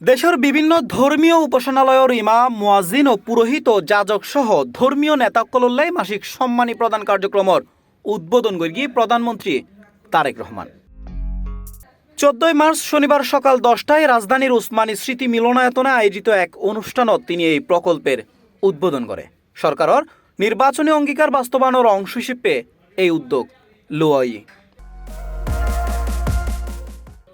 দেশের বিভিন্ন ধর্মীয় উপাসনালয়ের ইমাম, মুয়াজ্জিন ও পুরোহিত ও যাজক সহ ধর্মীয় নেতাকলল্লাই মাসিক সম্মানী প্রদান কার্যক্রমের উদ্বোধন করি প্রধানমন্ত্রী তারেক রহমান। 14 মার্চ শনিবার সকাল 10টায় রাজধানীর উসমানী স্মৃতি মিলনায়তনে আয়োজিত এক অনুষ্ঠানত তিনি এই প্রকল্পের উদ্বোধন করে। সরকারের নির্বাচনী অঙ্গীকার বাস্তবায়নের অংশ হিসেবে এই উদ্যোগ লওয়াই।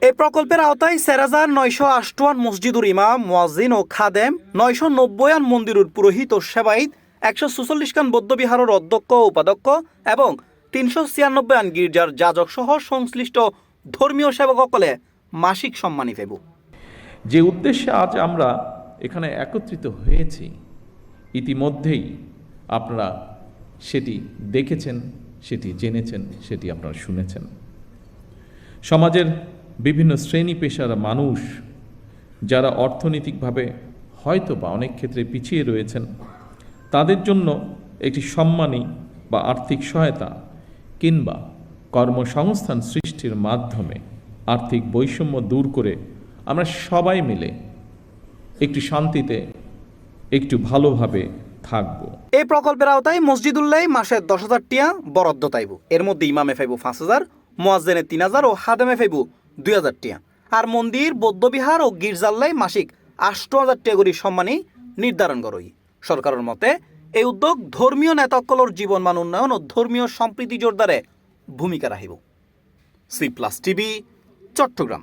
এই প্রকল্পের আওতায় 4,958 মসজিদুর ইমাম, মুয়াজ্জিন ও খাদেম, 990 মন্দিরের পুরোহিত ও সেবায়িত, 144 খান বৌদ্ধবিহারের অধ্যক্ষ ও উপাধ্যক্ষ এবং 396 গির্জার যাজক সহ সংশ্লিষ্ট ধর্মীয় সেবকসকলে মাসিক সম্মানী পেব। যে উদ্দেশ্যে আজ আমরা এখানে একত্রিত হয়েছি, ইতিমধ্যেই আপনারা সেটি দেখেছেন, সেটি জেনেছেন, সেটি আপনারা শুনেছেন। সমাজের বিভিন্ন শ্রেণী পেশার মানুষ যারা অর্থনৈতিকভাবে হয়তো বা অনেক ক্ষেত্রে পিছিয়ে রয়েছেন, তাদের জন্য একটি সম্মানী বা আর্থিক সহায়তা কিংবা কর্মসংস্থান সৃষ্টির মাধ্যমে আর্থিক বৈষম্য দূর করে আমরা সবাই মিলে একটু শান্তিতে একটু ভালোভাবে থাকব। এই প্রকল্পের আওতায় মসজিদুল্লাহ মাসে 10,000 টিয়া বরাদ্দ তাইব। এর মধ্যে ইমামে ফাইব 5,000, মুয়াজ্জিনে 3,000 ও খাদেমে ফাইব 2,000 টিয়া। আর মন্দির, বৌদ্ধবিহার ও গির্জাল্লাই মাসিক 8,000 টিয়া করে সম্মানী নির্ধারণ করই। সরকারের মতে এই উদ্যোগ ধর্মীয় নেতাকলর জীবনমান উন্নয়ন ও ধর্মীয় সম্প্রীতি জোরদারে ভূমিকা রাখিব। C+ TV, Chittagong.